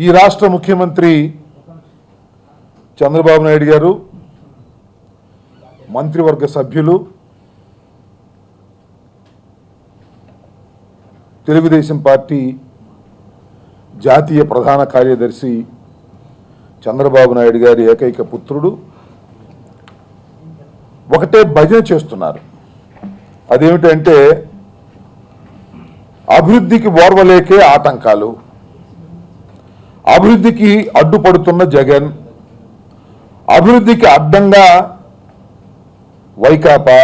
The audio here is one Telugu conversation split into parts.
ఈ రాష్ట్ర ముఖ్యమంత్రి చంద్రబాబు నాయుడు గారు, మంత్రివర్గ సభ్యులు, తెలుగుదేశం పార్టీ జాతీయ ప్రధాన కార్యదర్శి చంద్రబాబు నాయుడు గారి ఏకైక పుత్రుడు ఒకటే భజన చేస్తున్నారు. అదేమిటంటే అభివృద్ధికి ఓర్వలేకే ఆటంకాలు, అభివృద్ధికి అడ్డుపడుతున్న జగన్, అభివృద్ధికి అడ్డంగా వైకాపా,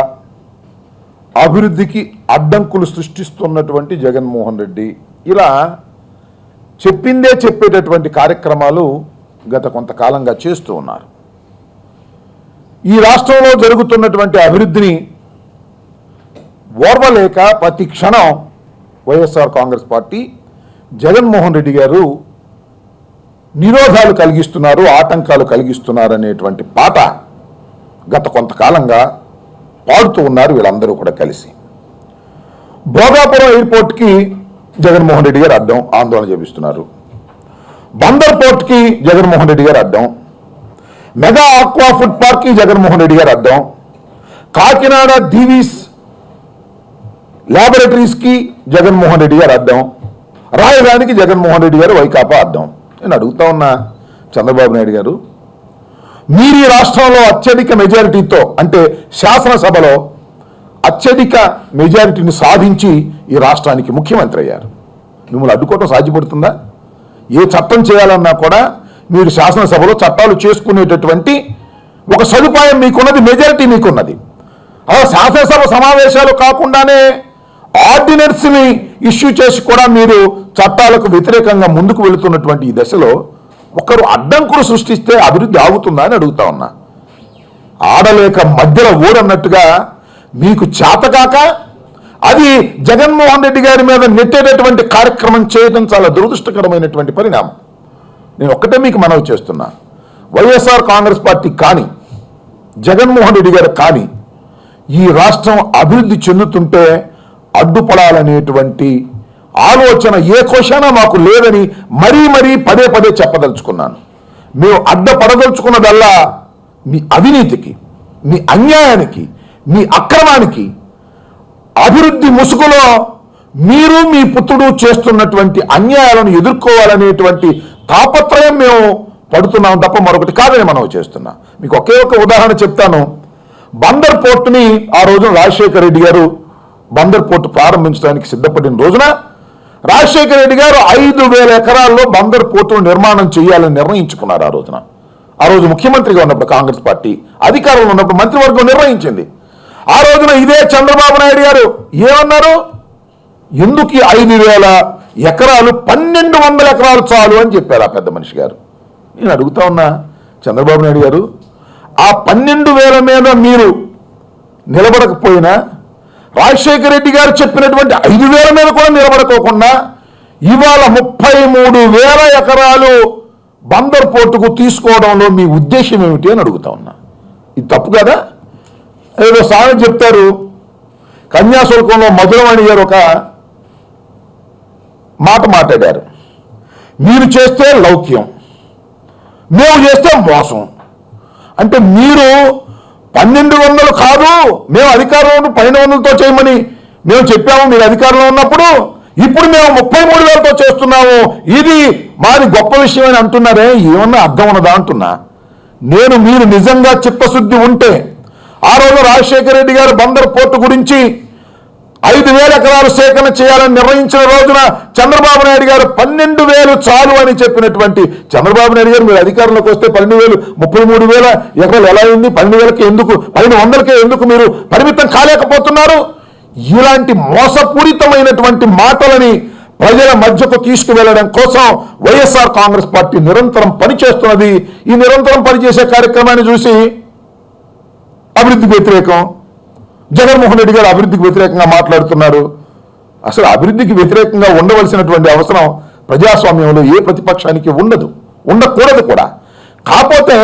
అభివృద్ధికి అడ్డంకులు సృష్టిస్తున్నటువంటి జగన్మోహన్ రెడ్డి, ఇలా చెప్పిందే చెప్పేటటువంటి కార్యక్రమాలు గత కొంతకాలంగా చేస్తూ ఉన్నారు. ఈ రాష్ట్రంలో జరుగుతున్నటువంటి అభివృద్ధిని ఓర్వలేక ప్రతి క్షణం వైఎస్ఆర్ కాంగ్రెస్ పార్టీ జగన్మోహన్ రెడ్డి గారు నిరోధాలు కలిగిస్తున్నారు, ఆటంకాలు కలిగిస్తున్నారు అనేటువంటి పాట గత కొంతకాలంగా పాడుతూ ఉన్నారు వీళ్ళందరూ కూడా కలిసి. భోగాపురం ఎయిర్పోర్ట్కి జగన్మోహన్ రెడ్డి గారు అడ్డం ఆందోళన చేపిస్తున్నారు. బందర్ పోర్ట్కి జగన్మోహన్ రెడ్డి గారు అడ్డం, మెగా ఆక్వా ఫుడ్ పార్క్కి జగన్మోహన్ రెడ్డి గారు అడ్డం, కాకినాడ దీవీస్ ల్యాబొరేటరీస్కి జగన్మోహన్ రెడ్డి గారు అడ్డం, రాయదానికి జగన్మోహన్ రెడ్డి గారు వైకాపా అడ్డం. నేను అడుగుతా ఉన్నా చంద్రబాబు నాయుడు గారు, మీరు ఈ రాష్ట్రంలో అత్యధిక మెజారిటీతో, అంటే శాసనసభలో అత్యధిక మెజారిటీని సాధించి ఈ రాష్ట్రానికి ముఖ్యమంత్రి అయ్యారు. మిమ్మల్ని అడ్డుకోవటం సాధ్యపడుతుందా? ఏ చట్టం చేయాలన్నా కూడా మీరు శాసనసభలో చట్టాలు చేసుకునేటటువంటి ఒక సదుపాయం మీకున్నది, మెజారిటీ మీకున్నది. అలా శాసనసభ సమావేశాలు కాకుండానే ఆర్డినెన్స్ని ఇష్యూ చేసి కూడా మీరు చట్టాలకు వ్యతిరేకంగా ముందుకు వెళుతున్నటువంటి ఈ దశలో ఒకరు అడ్డంకులు సృష్టిస్తే అభివృద్ధి ఆగుతుందా అని అడుగుతా ఉన్నా. ఆడలేక మధ్యలో ఊరన్నట్టుగా మీకు చేతకాక అది జగన్మోహన్ రెడ్డి గారి మీద నెట్టేటటువంటి కార్యక్రమం చేయడం చాలా దురదృష్టకరమైనటువంటి పరిణామం. నేను ఒక్కటే మీకు మనవి చేస్తున్నా, వైఎస్ఆర్ కాంగ్రెస్ పార్టీ కానీ జగన్మోహన్ రెడ్డి గారు కానీ ఈ రాష్ట్రం అభివృద్ధి చెందుతుంటే అడ్డుపడాలనేటువంటి ఆలోచన ఏ కోశానా మాకు లేదని మరీ మరీ పదే పదే చెప్పదలుచుకున్నాను. మేము అడ్డపడదలుచుకున్నదల్లా మీ అవినీతికి, మీ అన్యాయానికి, మీ అక్రమానికి, అభివృద్ధి ముసుగులో మీరు మీ పుత్రుడు చేస్తున్నటువంటి అన్యాయాలను ఎదుర్కోవాలనేటువంటి తాపత్రయం మేము పడుతున్నాం తప్ప మరొకటి కాదని మనం చేస్తున్నాం. మీకు ఒకే ఒక ఉదాహరణ చెప్తాను. బందర్ పోర్టుని ఆ రోజున రాజశేఖర రెడ్డి గారు బందర్ పోర్టు ప్రారంభించడానికి సిద్ధపడిన రోజున రాజశేఖర రెడ్డి గారు 5,000 ఎకరాల్లో బందర్ పోర్టును నిర్మాణం చేయాలని నిర్ణయించుకున్నారు. ఆ రోజు ముఖ్యమంత్రిగా ఉన్నప్పుడు కాంగ్రెస్ పార్టీ అధికారంలో ఉన్నప్పుడు మంత్రివర్గం నిర్ణయించింది. ఆ రోజున ఇదే చంద్రబాబు నాయుడు గారు ఏమన్నారు? ఎందుకు 5,000 ఎకరాలు, 1,200 ఎకరాలు చాలు అని చెప్పారు ఆ పెద్ద మనిషి గారు. నేను అడుగుతా ఉన్నా చంద్రబాబు నాయుడు గారు, ఆ 12,000 మీద మీరు నిలబడకపోయినా రాజశేఖర రెడ్డి గారు చెప్పినటువంటి 5,000 మీద కూడా నిలబడుకోకుండా ఇవాళ 33,000 ఎకరాలు బందర్ పోర్టుకు తీసుకోవడంలో మీ ఉద్దేశం ఏమిటి అని అడుగుతా ఉన్నా. ఇది తప్పు కదా? ఏదో సామెత చెప్తారు, కన్యాశుల్కంలో మధురవాణి గారు ఒక మాట మాట్లాడారు. మీరు చేస్తే లౌక్యం, మేము చేస్తే మోసం. అంటే మీరు 1,200 కాదు, మేము అధికారంలో 1,200తో చేయమని మేము చెప్పాము మీరు అధికారంలో ఉన్నప్పుడు, ఇప్పుడు మేము 33,000తో చేస్తున్నాము, ఇది మాది గొప్ప విషయం అని అంటున్నారే, ఏమన్నా అర్థం ఉన్నదా అంటున్నా. మీరు నిజంగా చిత్తశుద్ధి ఉంటే ఆ రోజు రాజశేఖర రెడ్డి గారు బందర్ పోర్టు గురించి 5,000 ఎకరాలు సేకరణ చేయాలని నిర్ణయించిన రోజున చంద్రబాబు నాయుడు గారు 12,000 చాలు అని చెప్పినటువంటి చంద్రబాబు నాయుడు గారు మీరు అధికారంలోకి వస్తే 12,000, 33,000 ఎకరాలు ఎలా అయింది? 12,000కే ఎందుకు, 1,200కే ఎందుకు మీరు పరిమితం కాలేకపోతున్నారు? ఇలాంటి మోసపూరితమైనటువంటి మాటలని ప్రజల మధ్యకు తీసుకువెళ్ళడం కోసం వైఎస్ఆర్ కాంగ్రెస్ పార్టీ నిరంతరం పనిచేస్తున్నది. ఈ నిరంతరం పనిచేసే కార్యక్రమాన్ని చూసి అభివృద్ధికి వ్యతిరేకం, జగన్మోహన్ రెడ్డి గారు అభివృద్ధికి వ్యతిరేకంగా మాట్లాడుతున్నారు. అసలు అభివృద్ధికి వ్యతిరేకంగా ఉండవలసినటువంటి అవసరం ప్రజాస్వామ్యంలో ఏ ప్రతిపక్షానికి ఉండకూడదు కూడా. కాకపోతే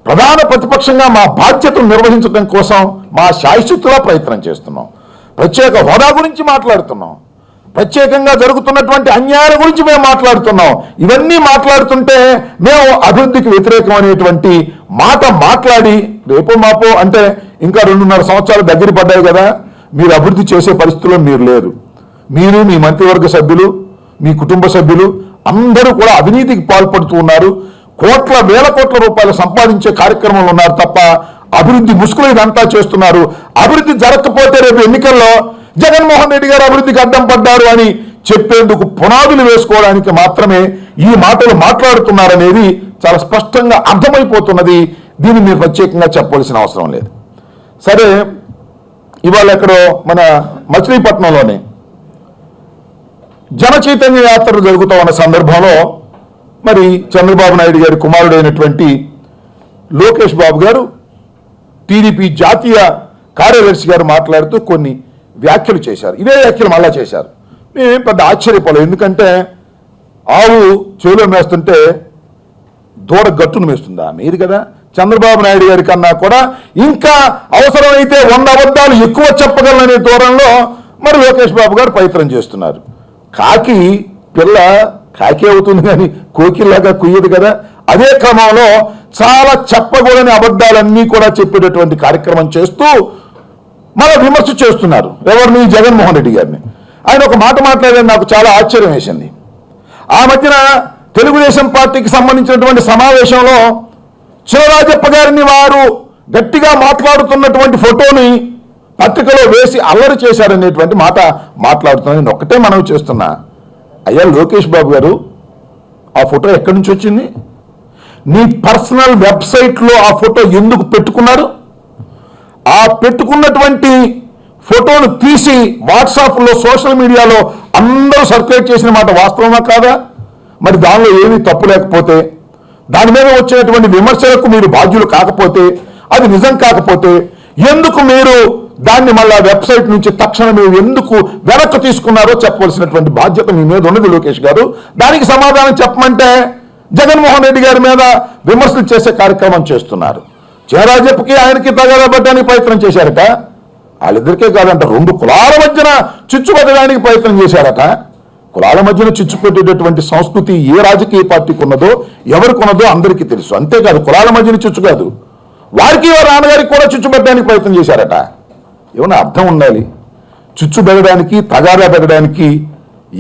ప్రధాన ప్రతిపక్షంగా మా బాధ్యతను నిర్వహించడం కోసం మా శాయశక్తులా ప్రయత్నం చేస్తున్నాం. ప్రత్యేక హోదా గురించి మాట్లాడుతున్నాం, ప్రత్యేకంగా జరుగుతున్నటువంటి అన్యాయాల గురించి మేము మాట్లాడుతున్నాం. ఇవన్నీ మాట్లాడుతుంటే మేము అభివృద్ధికి వ్యతిరేకం అనేటువంటి మాట మాట్లాడి రేపో మాపో అంటే ఇంకా 2.5 సంవత్సరాలు దగ్గర పడ్డాయి కదా, మీరు అభివృద్ధి చేసే పరిస్థితుల్లో మీరు లేరు. మీరు, మీ మంత్రివర్గ సభ్యులు, మీ కుటుంబ సభ్యులు అందరూ కూడా అవినీతికి పాల్పడుతూ ఉన్నారు. వేల కోట్ల రూపాయలు సంపాదించే కార్యక్రమంలో ఉన్నారు తప్ప అభివృద్ధి ముసుగులు ఇదంతా చేస్తున్నారు. అభివృద్ధి జరగకపోతే రేపు ఎన్నికల్లో జగన్మోహన్ రెడ్డి గారు అభివృద్ధికి అడ్డం పడ్డారు అని చెప్పేందుకు పునాదులు వేసుకోవడానికి మాత్రమే ఈ మాటలు మాట్లాడుతున్నారనేది చాలా స్పష్టంగా అర్థమైపోతున్నది. దీన్ని మీరు ప్రత్యేకంగా చెప్పవలసిన అవసరం లేదు. సరే, ఇవాళ ఎక్కడో మన మచిలీపట్నంలోనే జన చైతన్య యాత్ర జరుగుతూ ఉన్న సందర్భంలో మరి చంద్రబాబు నాయుడు గారి కుమారుడైనటువంటి లోకేష్ బాబు గారు టీడీపీ జాతీయ కార్యదర్శి గారు మాట్లాడుతూ కొన్ని వ్యాఖ్యలు చేశారు. ఇవే వ్యాఖ్యలు మళ్ళా చేశారు. నేను పెద్ద ఆశ్చర్యపోలేదు. ఎందుకంటే ఆవు చెవిలో మేస్తుంటే దూడ గట్టును మేస్తుందా? మీరు కదా చంద్రబాబు నాయుడు గారి కన్నా కూడా ఇంకా అవసరమైతే 100 అబద్ధాలు ఎక్కువ చెప్పగలననే దూరంలో మరి లోకేష్ బాబు గారు ప్రయత్నం చేస్తున్నారు. కాకి పిల్ల కాకి అవుతుంది కానీ కోకిల్లాగా కుయ్యదు కదా. అదే క్రమంలో చాలా చెప్పకూడని అబద్ధాలన్నీ కూడా చెప్పేటటువంటి కార్యక్రమం చేస్తూ మళ్ళీ విమర్శ చేస్తున్నారు. ఎవరిని? జగన్మోహన్ రెడ్డి గారిని. ఆయన ఒక మాట మాట్లాడేది నాకు చాలా ఆశ్చర్యం వేసింది. ఆ మధ్యన తెలుగుదేశం పార్టీకి సంబంధించినటువంటి సమావేశంలో చినరాజప్ప గారిని వారు గట్టిగా మాట్లాడుతున్నటువంటి ఫోటోని పత్రికలో వేసి అల్లరి చేశారనేటువంటి మాట మాట్లాడుతున్నాను. నేను ఒక్కటే మనవి చేస్తున్నా, అయ్యా లోకేష్ బాబు గారు, ఆ ఫోటో ఎక్కడి నుంచి వచ్చింది? నీ పర్సనల్ వెబ్సైట్లో ఆ ఫోటో ఎందుకు పెట్టుకున్నారు? ఆ పెట్టుకున్నటువంటి ఫోటోను తీసి వాట్సాప్లో, సోషల్ మీడియాలో అందరూ సర్క్యులేట్ చేసిన మాట వాస్తవమా కాదా? మరి దానిలో ఏమీ తప్పు లేకపోతే, దాని మీద వచ్చినటువంటి విమర్శలకు మీరు బాధ్యులు కాకపోతే, అది నిజం కాకపోతే ఎందుకు మీరు దాన్ని మళ్ళా వెబ్సైట్ నుంచి తక్షణం మీరు ఎందుకు వెనక్కి తీసుకున్నారో చెప్పవలసినటువంటి బాధ్యత మీ మీద ఉన్నది లోకేష్ గారు. దానికి సమాధానం చెప్పమంటే జగన్మోహన్ రెడ్డి గారి మీద విమర్శలు చేసే కార్యక్రమం చేస్తున్నారు. చినరాజప్పకి ఆయనకి తగలబట్టడానికి ప్రయత్నం చేశారట. వాళ్ళిద్దరికే కాదంట, 2 కులాల మధ్యన చిచ్చు పెట్టడానికి ప్రయత్నం చేశారట. కులాల మధ్యన చిచ్చు పెట్టేటటువంటి సంస్కృతి ఏ రాజకీయ పార్టీకి ఉన్నదో, ఎవరికి ఉన్నదో అందరికీ తెలుసు. అంతేకాదు, కులాల మధ్యన చిచ్చు కాదు, వారికి వారి నాన్నగారికి కూడా చిచ్చు పెట్టడానికి ప్రయత్నం చేశారట. ఏమన్నా అర్థం ఉండాలి. చిచ్చు పెట్టడానికి, తగాదా పెట్టడానికి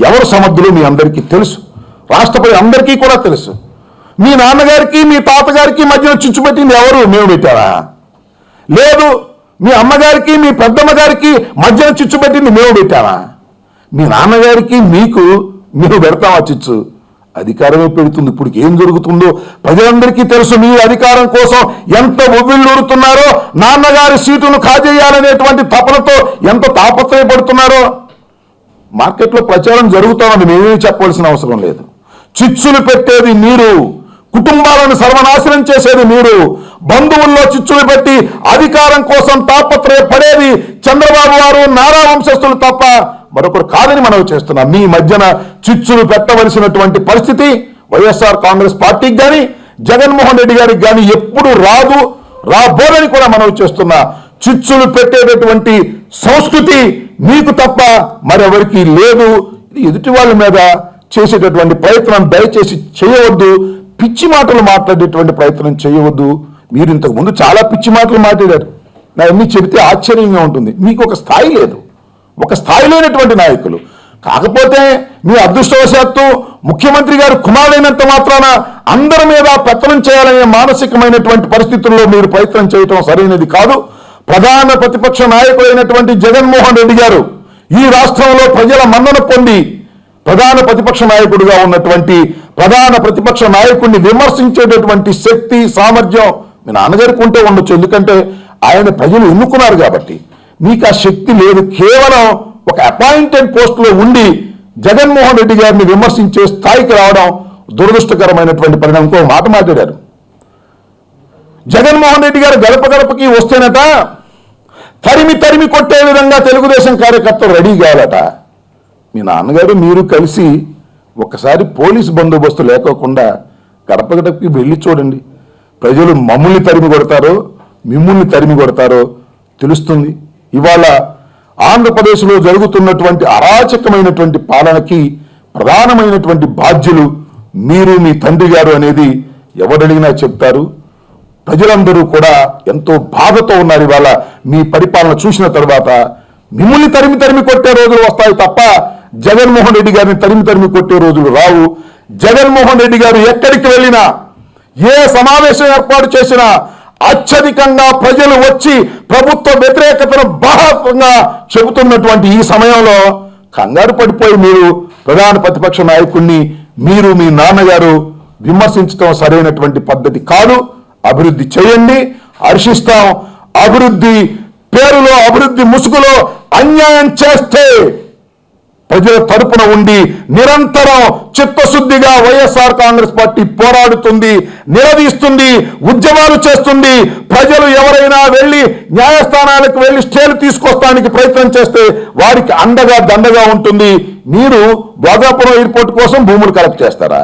ఎవరు సమర్థులు మీ అందరికీ తెలుసు. రాష్ట్రపతి అందరికీ కూడా తెలుసు. మీ నాన్నగారికి, మీ తాతగారికి మధ్యన చిచ్చు పెట్టింది ఎవరు? మేము పెట్టారా? లేదు, మీ అమ్మగారికి, మీ పెద్దమ్మ గారికి మధ్యన చిచ్చు పెట్టింది మేము పెట్టామా? మీ నాన్నగారికి, మీకు మీరు పెడతామా చిచ్చు? అధికారమే పెడుతుంది. ఇప్పుడు ఏం జరుగుతుందో ప్రజలందరికీ తెలుసు. మీ అధికారం కోసం ఎంత ఉవ్విళ్ళూరుతున్నారో, నాన్నగారి సీటును కాజేయాలనేటువంటి తపనతో ఎంత తాపత్రయపడుతున్నారో మార్కెట్లో ప్రచారం జరుగుతోంది. మేమేమి చెప్పవలసిన అవసరం లేదు. చిచ్చులు పెట్టేది మీరు, కుటుంబాలను సర్వనాశనం చేసేది మీరు, బంధువుల్లో చిచ్చులు పెట్టి అధికారం కోసం తాపత్రయపడేది చంద్రబాబు వారు, నారా వంశస్థులు తప్ప మరొకరు కాదని మనవి చేస్తున్నాం. మీ మధ్యన చిచ్చులు పెట్టవలసినటువంటి పరిస్థితి వైఎస్ఆర్ కాంగ్రెస్ పార్టీకి కానీ, జగన్మోహన్ రెడ్డి గారికి కానీ ఎప్పుడు రాదు, రాబోదని కూడా మనవి చేస్తున్నా. చిచ్చులు పెట్టేటటువంటి సంస్కృతి మీకు తప్ప మరెవరికి లేదు. ఇది ఎదుటి వాళ్ళ మీద చేసేటటువంటి ప్రయత్నం దయచేసి చేయవద్దు. పిచ్చి మాటలు మాట్లాడేటువంటి ప్రయత్నం చేయవద్దు. మీరు ఇంతకు ముందు చాలా పిచ్చి మాటలు మాట్లాడారు. నా అన్ని చెబితే ఆశ్చర్యంగా ఉంటుంది. మీకు ఒక స్థాయి లేదు, ఒక స్థాయి లేనటువంటి నాయకులు. కాకపోతే మీ అదృష్టవశాత్తు ముఖ్యమంత్రి గారు కుమారుడైనంత మాత్రాన అందరి మీద పెత్తనం చేయాలనే మానసికమైనటువంటి పరిస్థితుల్లో మీరు ప్రయత్నం చేయటం సరైనది కాదు. ప్రధాన ప్రతిపక్ష నాయకుడైనటువంటి జగన్మోహన్ రెడ్డి గారు ఈ రాష్ట్రంలో ప్రజల మన్నన పొంది ప్రధాన ప్రతిపక్ష నాయకుడిగా ఉన్నటువంటి ప్రధాన ప్రతిపక్ష నాయకుడిని విమర్శించేటటువంటి శక్తి, సామర్థ్యం మీ నాన్నగారికి ఉంటే ఉండొచ్చు. ఎందుకంటే ఆయన ప్రజలు ఎన్నుకున్నారు కాబట్టి. మీకు ఆ శక్తి లేదు. కేవలం ఒక అపాయింటెడ్ పోస్టులో ఉండి జగన్మోహన్ రెడ్డి గారిని విమర్శించే స్థాయికి రావడం దురదృష్టకరమైనటువంటి పరిణామం. ఇంకో మాట మాట్లాడారు. జగన్మోహన్ రెడ్డి గారు గడప గడపకి వస్తేనట తరిమి తరిమి కొట్టే విధంగా తెలుగుదేశం కార్యకర్తలు రెడీ కావాలట. మీ నాన్నగారు మీరు కలిసి ఒక్కసారి పోలీసు బందోబస్తు లేకోకుండా గడప గడపకి వెళ్ళి చూడండి. ప్రజలు మమ్మల్ని తరిమి కొడతారో మిమ్మల్ని తరిమి కొడతారో తెలుస్తుంది. ఇవాళ ఆంధ్రప్రదేశ్లో జరుగుతున్నటువంటి అరాచకమైనటువంటి పాలనకి ప్రధానమైనటువంటి బాధ్యులు మీరు, మీ తండ్రి గారు అనేది ఎవరడిగినా చెప్తారు. ప్రజలందరూ కూడా ఎంతో బాధతో ఉన్నారు. ఇవాళ మీ పరిపాలన చూసిన తర్వాత మిమ్మల్ని తరిమి కొట్టే రోజులు వస్తాయి తప్ప జగన్మోహన్ రెడ్డి గారిని తరిమి కొట్టే రోజులు రావు. జగన్మోహన్ రెడ్డి గారు ఎక్కడికి వెళ్ళినా, ఏ సమావేశం ఏర్పాటు చేసినా అత్యధికంగా ప్రజలు వచ్చి ప్రభుత్వ వ్యతిరేకతను బాహంగా చెబుతున్నటువంటి ఈ సమయంలో కంగారు పడిపోయి మీరు ప్రధాన ప్రతిపక్ష నాయకుడిని, మీరు మీ నాన్నగారు విమర్శించడం సరైనటువంటి పద్ధతి కాదు. అభివృద్ధి చేయండి, హర్షిస్తాం. అభివృద్ధి పేరులో, అభివృద్ధి ముసుగులో అన్యాయం చేస్తే ప్రజల తరపున ఉండి నిరంతరం చిత్తశుద్ధిగా వైఎస్ఆర్ కాంగ్రెస్ పార్టీ పోరాడుతుంది, నిలదీస్తుంది, ఉద్యమాలు చేస్తుంది. ప్రజలు ఎవరైనా వెళ్ళి న్యాయస్థానాలకు వెళ్ళి స్టేలు తీసుకొస్తానికి ప్రయత్నం చేస్తే వారికి అండగా దండగా ఉంటుంది. మీరు భోగాపురం ఎయిర్పోర్ట్ కోసం భూములు కలెక్ట్ చేస్తారా?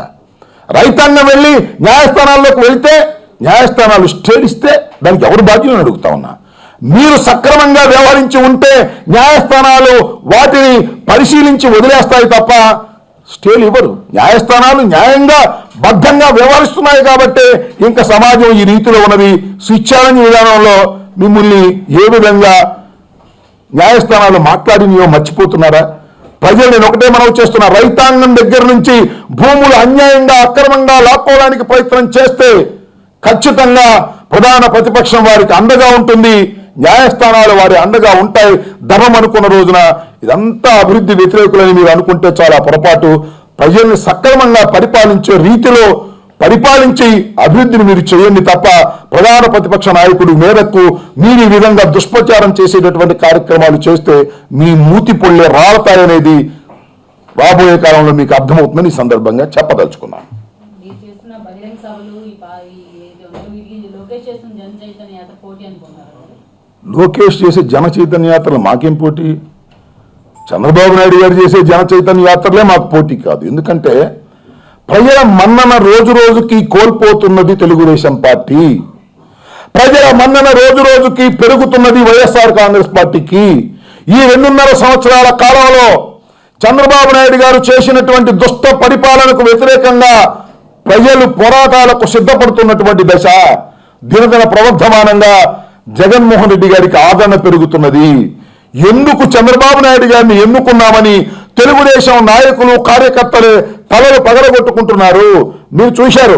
రైతాంగం వెళ్ళి న్యాయస్థానాల్లోకి వెళ్తే న్యాయస్థానాలు స్టేలు ఇస్తే దానికి ఎవరు బాధ్యులను అడుగుతా ఉన్నా. మీరు సక్రమంగా వ్యవహరించి ఉంటే న్యాయస్థానాలు వాటిని పరిశీలించి వదిలేస్తాయి తప్ప స్టేలు ఇవ్వరు. న్యాయస్థానాలు న్యాయంగా బద్ధంగా వ్యవహరిస్తున్నాయి కాబట్టి ఇంకా సమాజం ఈ రీతిలో ఉన్నది. స్విచ్ ఛాలెంజ్ విధానంలో మిమ్మల్ని ఏ విధంగా న్యాయస్థానాలు మాట్లాడినయో మర్చిపోతున్నారా? ప్రజలు నేను ఒకటే మనవి చేస్తున్నా, రైతాంగం దగ్గర నుంచి భూములు అన్యాయంగా అక్రమంగా లాక్కోవడానికి ప్రయత్నం చేస్తే ఖచ్చితంగా ప్రధాన ప్రతిపక్షం వారికి అండగా ఉంటుంది, న్యాయస్థానాలు వారి అండగా ఉంటాయి. ధర్మం అనుకున్న రోజున ఇదంతా అభివృద్ధి వ్యతిరేకులని మీరు అనుకుంటే చాలా పొరపాటు. ప్రజల్ని సక్రమంగా పరిపాలించే రీతిలో పరిపాలించి అభివృద్ధిని మీరు చేయండి తప్ప ప్రధాన ప్రతిపక్ష నాయకుడు మేరకు మీరు ఈ విధంగా దుష్ప్రచారం చేసేటటువంటి కార్యక్రమాలు చేస్తే మీ మూతి పొళ్ళే రాలతాయనేది రాబోయే కాలంలో మీకు అర్థమవుతుందని ఈ సందర్భంగా చెప్పదలుచుకున్నాను. లోకేష్ చేసే జన చైతన్య యాత్రలు మాకేం పోటీ? చంద్రబాబు నాయుడు గారు చేసే జన చైతన్య యాత్రలే మాకు పోటీ కాదు. ఎందుకంటే ప్రజల మన్నన రోజు రోజుకి కోల్పోతున్నది తెలుగుదేశం పార్టీ, ప్రజల మన్నన రోజు రోజుకి పెరుగుతున్నది వైఎస్ఆర్ కాంగ్రెస్ పార్టీకి. ఈ 2.5 సంవత్సరాల కాలంలో చంద్రబాబు నాయుడు గారు చేసినటువంటి దుష్ట పరిపాలనకు వ్యతిరేకంగా ప్రజలు పోరాటాలకు సిద్ధపడుతున్నటువంటి దశ. దినదిన ప్రవర్ధమానంగా జగన్మోహన్ రెడ్డి గారికి ఆదరణ పెరుగుతున్నది. ఎందుకు చంద్రబాబు నాయుడు గారిని ఎన్నుకున్నామని తెలుగుదేశం నాయకులు కార్యకర్తలు తలలు పగలగొట్టుకుంటున్నారు. మీరు చూశారు,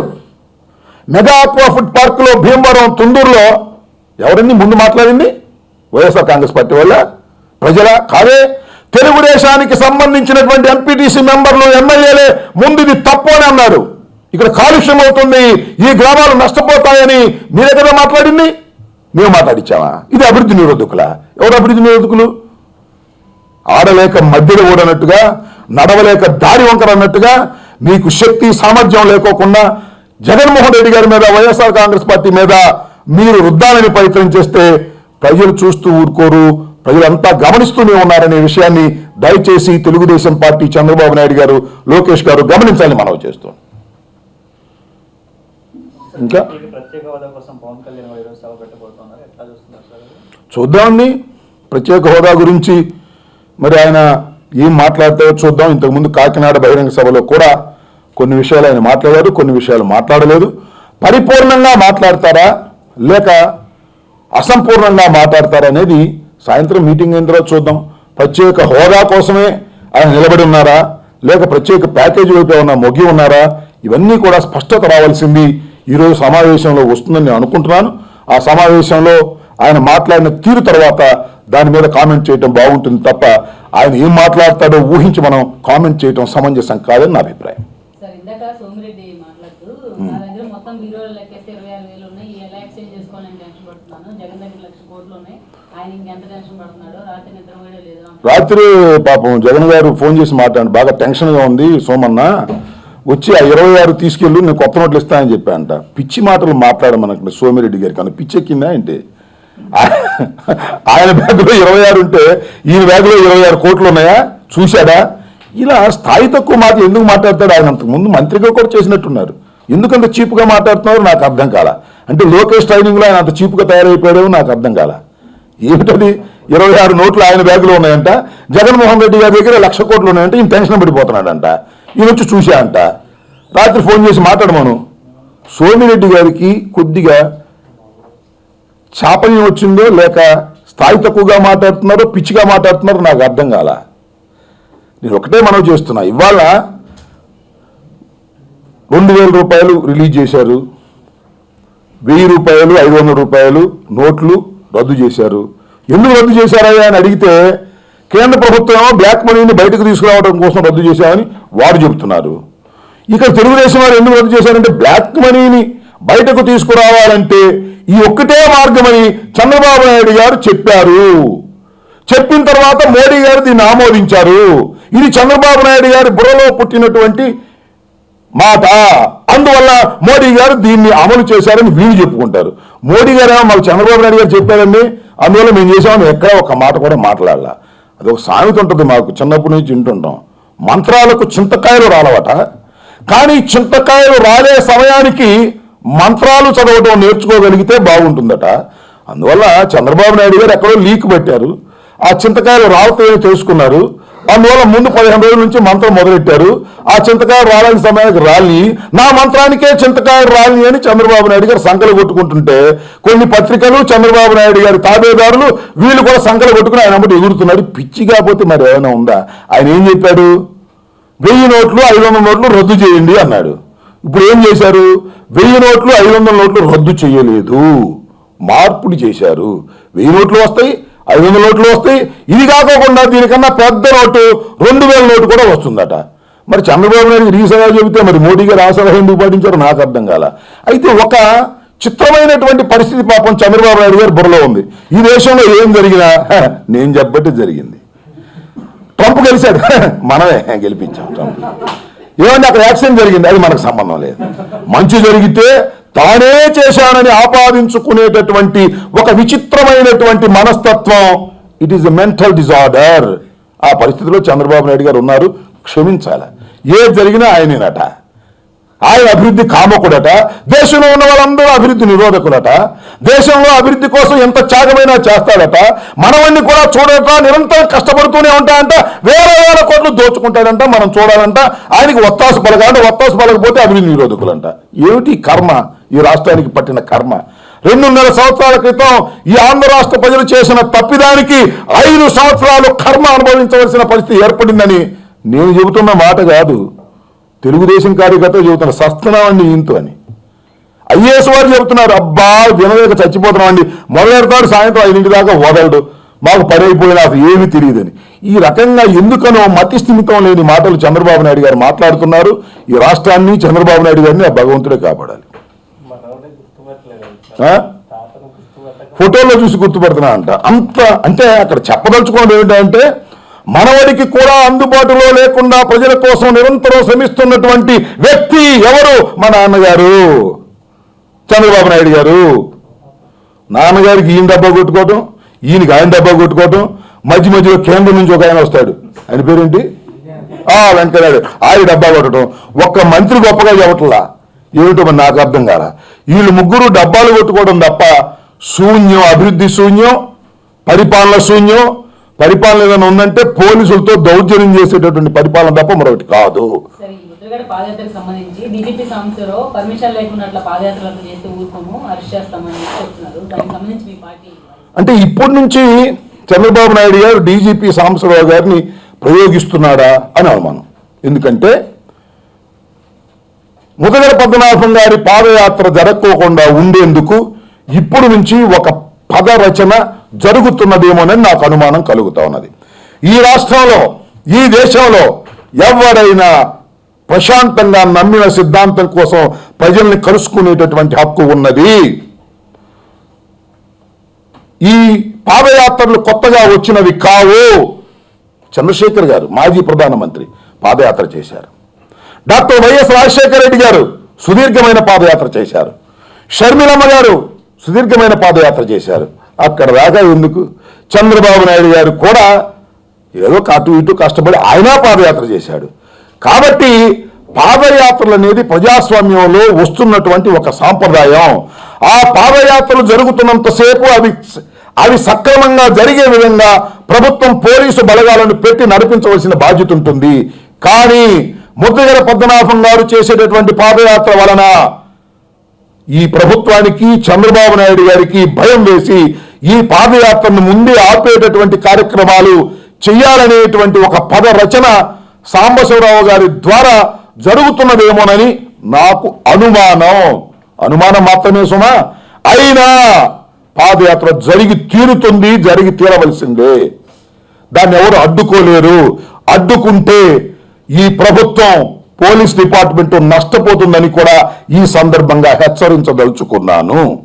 మెగా ఆక్వా ఫుడ్ పార్క్ లో భీమవరం తుందూరులో ఎవరండి ముందు మాట్లాడింది? వైఎస్ఆర్ కాంగ్రెస్ పార్టీ వల్ల ప్రజల కాదే, తెలుగుదేశానికి సంబంధించినటువంటి ఎంపీటీసీ మెంబర్లు, ఎమ్మెల్యేలే ముందు ఇది తప్పు అని అన్నారు. ఇక్కడ కాలుష్యం అవుతుంది, ఈ గ్రామాలు నష్టపోతాయని మీరే కదా మాట్లాడింది. మేము మాట్లాడించామా? ఇది అభివృద్ధి నిరోధకులా? ఎవరు అభివృద్ధి నిరోధకులు? ఆడలేక మధ్యలో ఓడనట్టుగా, నడవలేక దారి వంకర అన్నట్టుగా మీకు శక్తి సామర్థ్యం లేకోకుండా జగన్మోహన్ రెడ్డి గారి మీద, వైఎస్ఆర్ కాంగ్రెస్ పార్టీ మీద మీరు రుద్దాలని ప్రయత్నం చేస్తే ప్రజలు చూస్తూ ఊరుకోరు. ప్రజలంతా గమనిస్తూనే ఉన్నారనే విషయాన్ని దయచేసి తెలుగుదేశం పార్టీ, చంద్రబాబు నాయుడు గారు, లోకేష్ గారు గమనించాలని మనవి చేస్తాం. ఇంకా చూద్దామండి, ప్రత్యేక హోదా గురించి మరి ఆయన ఏం మాట్లాడతారో చూద్దాం. ఇంతకుముందు కాకినాడ బహిరంగ సభలో కూడా కొన్ని విషయాలు ఆయన మాట్లాడారు, కొన్ని విషయాలు మాట్లాడలేదు. పరిపూర్ణంగా మాట్లాడతారా లేక అసంపూర్ణంగా మాట్లాడతారా అనేది సాయంత్రం మీటింగ్ అయిన తర్వాత చూద్దాం. ప్రత్యేక హోదా కోసమే ఆయన నిలబడి ఉన్నారా లేక ప్రత్యేక ప్యాకేజీ వైపు ఏమన్నా మొగ్గి ఉన్నారా? ఇవన్నీ కూడా స్పష్టత రావాల్సింది ఈరోజు సమావేశంలో వస్తుందని నేను అనుకుంటున్నాను. ఆ సమావేశంలో ఆయన మాట్లాడిన తీరు తర్వాత దాని మీద కామెంట్ చేయడం బాగుంటుంది తప్ప ఆయన ఏం మాట్లాడతాడో ఊహించి మనం కామెంట్ చేయడం సమంజసం కాదని నా అభిప్రాయం. రాత్రి పాపం జగన్ గారు ఫోన్ చేసి మాట్లాడు, బాగా టెన్షన్గా ఉంది సోమన్న, వచ్చి ఆ 26 తీసుకెళ్ళు, నేను కొత్త నోట్లు ఇస్తానని చెప్పానంట. పిచ్చి మాటలు మాట్లాడమన్నట్టు సోమిరెడ్డి గారికి కానీ పిచ్చి ఎక్కిందా ఏంటి? ఆయన బ్యాగులో 26 ఉంటే ఈయన బ్యాగులో 26 కోట్లు ఉన్నాయా? చూశాడా? ఇలా స్థాయి తక్కువ మాటలు ఎందుకు మాట్లాడతాడు? ఆయన అంతకుముందు మంత్రిగా కూడా చేసినట్టున్నారు. ఎందుకంత చీప్గా మాట్లాడుతున్నారో నాకు అర్థం కాల. అంటే లోకేష్ ట్రైనింగ్లో ఆయన అంత చీప్గా తయారైపోయాడో నాకు అర్థం కాల. ఏమిటది? 26 నోట్లు ఆయన బ్యాగులో ఉన్నాయంట, జగన్మోహన్ రెడ్డి గారి దగ్గర 1,00,000 కోట్లు ఉన్నాయంట. ఈయన టెన్షన్ పడిపోతున్నాడంట. ఈయన వచ్చి చూశా అంట, రాత్రి ఫోన్ చేసి మాట్లాడమను. సోమిరెడ్డి గారికి కొద్దిగా చాపల్యం వచ్చిందో లేక స్థాయి తక్కువగా మాట్లాడుతున్నారో పిచ్చిగా మాట్లాడుతున్నారో నాకు అర్థం కాల. నేను ఒకటే మనవి చేస్తున్నా, ఇవాళ 2,000 రూపాయలు రిలీజ్ చేశారు, 1,000 రూపాయలు 500 రూపాయలు నోట్లు రద్దు చేశారు. ఎందుకు రద్దు చేశారా అని అడిగితే కేంద్ర ప్రభుత్వం బ్లాక్ మనీని బయటకు తీసుకురావడం కోసం రద్దు చేశామని వారు చెబుతున్నారు. ఇక్కడ తెలుగుదేశం వారు ఎందుకు రద్దు చేశారంటే బ్లాక్ మనీని బయటకు తీసుకురావాలంటే ఈ ఒక్కటే మార్గమని చంద్రబాబు నాయుడు గారు చెప్పారు. చెప్పిన తర్వాత మోడీ గారు దీన్ని ఆమోదించారు. ఇది చంద్రబాబు నాయుడు గారి బుర్రలో పుట్టినటువంటి మాట. అందువల్ల మోడీ గారు దీన్ని అమలు చేశారని వీళ్ళు చెప్పుకుంటారు. మోడీ గారు మాకు చంద్రబాబు నాయుడు గారు చెప్పారండి, అందువల్ల మేము చేసామని ఎక్కడ ఒక మాట కూడా మాట్లాడాల. అదొక సామెత ఉంటుంది, మాకు చిన్నప్పటి నుంచి వింటుంటాం, మంత్రాలకు చింతకాయలు రాలవట. కానీ చింతకాయలు రాలే సమయానికి మంత్రాలు చదవటం నేర్చుకోగలిగితే బాగుంటుందట. అందువల్ల చంద్రబాబు నాయుడు గారు ఎక్కడో లీక్ పెట్టారు, ఆ చింతకాయలు రావుతాయని తెలుసుకున్నారు. అందువల్ల ముందు 15 రోజుల నుంచి మంత్రం మొదలెట్టారు. ఆ చింతకాయలు రాలని సమయానికి రాలి, నా మంత్రానికే చింతకాయలు రాలి అని చంద్రబాబు నాయుడు గారు సంకలు కొట్టుకుంటుంటే కొన్ని పత్రికలు, చంద్రబాబు నాయుడు గారి తాబేదారులు వీళ్ళు కూడా సంకలు కొట్టుకుని ఆయన అమ్మటి ఎగురుతున్నారు. పిచ్చి కాకపోతే మరి ఏమైనా ఉందా? ఆయన ఏం చెప్పాడు? 1000 నోట్లు 500 నోట్లు రద్దు చేయండి అన్నాడు. ఇప్పుడు ఏం చేశారు? 1000 నోట్లు 500 నోట్లు రద్దు చేయలేదు, మార్పులు చేశారు. 1000 నోట్లు వస్తాయి, 500 నోట్లు వస్తాయి. ఇది కాకోకుండా దీనికన్నా పెద్ద నోటు 2000 నోటు కూడా వస్తుందట. మరి చంద్రబాబు నాయుడు ఈ సలహా చెబితే మరి మోడీ గారు ఆ సలహా ఎందుకు పాటించారో నాకు అర్థం కాల. అయితే ఒక చిత్రమైనటువంటి పరిస్థితి పాపం చంద్రబాబు నాయుడు గారి బుర్రలో ఉంది. ఈ దేశంలో ఏం జరిగినా నేను చెప్పబట్టి జరిగింది. ట్రంప్ గెలిచాడు, మనమే గెలిపించాం ట్రంప్. ఏమంటే అక్కడ యాక్సిడెంట్ జరిగింది, అది మనకు సంబంధం లేదు. మంచి జరిగితే తానే చేశానని ఆపాదించుకునేటటువంటి ఒక విచిత్రమైనటువంటి మనస్తత్వం, it is a mental disorder. ఆ పరిస్థితిలో చంద్రబాబు నాయుడు గారు ఉన్నారు. క్షమించాలి. ఏది జరిగినా ఆయనేనట. ఆయన అభివృద్ధి కామకుడట. దేశంలో ఉన్న వాళ్ళందరూ అభివృద్ధి నిరోధకులట. దేశంలో అభివృద్ధి కోసం ఎంత త్యాగమైనా చేస్తాడట. మనవన్నీ కూడా చూడట, నిరంతరం కష్టపడుతూనే ఉంటాడంట. వేల కోట్లు దోచుకుంటాడంట. మనం చూడాలంట. ఆయనకి ఒత్తాసు పలకాలంటే ఒత్తాసు పలకపోతే అభివృద్ధి నిరోధకులంట. ఏమిటి కర్మ? ఈ రాష్ట్రానికి పట్టిన కర్మ. 2.5 సంవత్సరాల క్రితం ఈ ఆంధ్ర రాష్ట్ర ప్రజలు చేసిన తప్పిదానికి 5 సంవత్సరాలు కర్మ అనుభవించవలసిన పరిస్థితి ఏర్పడిందని నేను చెబుతున్న మాట కాదు, తెలుగుదేశం కార్యకర్తలు చెబుతున్నారు. సస్తున్నామండి ఇంతో అని. ఐఏఎస్ వారు చెబుతున్నారు, అబ్బా వినలేక చచ్చిపోతున్నామండి, మొదలెడతాడు సాయంత్రం 5 దాకా వదలడు, మాకు పడైపోయినా అసలు ఏమీ తెలియదని. ఈ రకంగా ఎందుకనో మతి స్థిమితం లేని మాటలు చంద్రబాబు నాయుడు గారు మాట్లాడుతున్నారు. ఈ రాష్ట్రాన్ని, చంద్రబాబు నాయుడు గారిని ఆ భగవంతుడే కాపాడాలి. ఫోటోల్లో చూసి గుర్తుపడుతున్నా అంట. అంత అంటే అక్కడ చెప్పదలుచుకోవడం ఏంటంటే, మనవడికి కూడా అందుబాటులో లేకుండా ప్రజల కోసం నిరంతరం శ్రమిస్తున్నటువంటి వ్యక్తి ఎవరు? మా నాన్నగారు చంద్రబాబు నాయుడు గారు. నాన్నగారికి ఈయన డబ్బా కొట్టుకోవటం, ఈయనకి ఆయన డబ్బా కొట్టుకోవటం, మధ్యలో కేంద్రం నుంచి ఒక ఆయన వస్తాడు, ఆయన పేరేంటి, వెంకయ్యనాయుడు, ఆయన డబ్బా కొట్టడం. ఒక్క మంత్రి గొప్పగా చెప్పట్లా. ఏమిటో మరి నాకు అర్థం కాల. వీళ్ళు ముగ్గురు డబ్బాలు కొట్టుకోవడం తప్ప శూన్యం, అభివృద్ధి శూన్యం, పరిపాలన శూన్యం. పరిపాలన ఏదైనా ఉందంటే పోలీసులతో దౌర్జన్యం చేసేటటువంటి పరిపాలన తప్ప మరొకటి కాదు. పాదయాత్రకు సంబంధించి డీజీపీ సంస్థలో పర్మిషన్ లేకుండా అట్లా పాదయాత్రలు చేస్తే ఊరుకోము, అరెస్ట్ చేస్తామని చెప్తున్నారు. దానికి సంబంధించి మీ పార్టీ అంటే ఇప్పటి నుంచి చంద్రబాబు నాయుడు గారు డీజీపీ సాంబశివరావు గారిని ప్రయోగిస్తున్నాడా అని అనుమానం. ఎందుకంటే ముదగడ పద్మనాభం గారి పాదయాత్ర జరగకోకుండా ఉండేందుకు ఇప్పుడు నుంచి ఒక పద రచన జరుగుతున్నదేమోనని నాకు అనుమానం కలుగుతా ఉన్నది. ఈ రాష్ట్రంలో, ఈ దేశంలో ఎవరైనా ప్రశాంతంగా నమ్మిన సిద్ధాంతం కోసం ప్రజల్ని కలుసుకునేటటువంటి హక్కు ఉన్నది. ఈ పాదయాత్రలు కొత్తగా వచ్చినవి కావు. చంద్రశేఖర్ గారు, మాజీ ప్రధానమంత్రి, పాదయాత్ర చేశారు. డాక్టర్ వైఎస్ రాజశేఖర రెడ్డి గారు సుదీర్ఘమైన పాదయాత్ర చేశారు. షర్మిలమ్మ గారు సుదీర్ఘమైన పాదయాత్ర చేశారు. అక్కడ దాకా ఎందుకు? చంద్రబాబు నాయుడు గారు కూడా ఏదో అటు ఇటు కష్టపడి ఆయన పాదయాత్ర చేశాడు. కాబట్టి పాదయాత్రలు అనేది ప్రజాస్వామ్యంలో వస్తున్నటువంటి ఒక సాంప్రదాయం. ఆ పాదయాత్రలు జరుగుతున్నంతసేపు అవి సక్రమంగా జరిగే విధంగా ప్రభుత్వం పోలీసు బలగాలను పెట్టి నడిపించవలసిన బాధ్యత ఉంటుంది. కానీ ముద్రగడ పద్మనాభం గారు చేసేటటువంటి పాదయాత్ర వలన ఈ ప్రభుత్వానికి చంద్రబాబు నాయుడు గారికి భయం వేసి ఈ పాదయాత్రను ముందే ఆపేటటువంటి కార్యక్రమాలు చెయ్యాలనేటువంటి ఒక పద రచన సాంబశివరావు గారి ద్వారా జరుగుతున్నదేమోనని నాకు అనుమానం మాత్రమే సుమా. అయినా పాదయాత్ర జరిగి తీరుతుంది, జరిగి తీరవలసిందే. దాన్ని ఎవరు అడ్డుకోలేరు. అడ్డుకుంటే ఈ ప్రభుత్వం పోలీస్ డిపార్ట్మెంట్ నష్టపోతుందని కూడా ఈ సందర్భంగా హెచ్చరించదలుచుకున్నాను.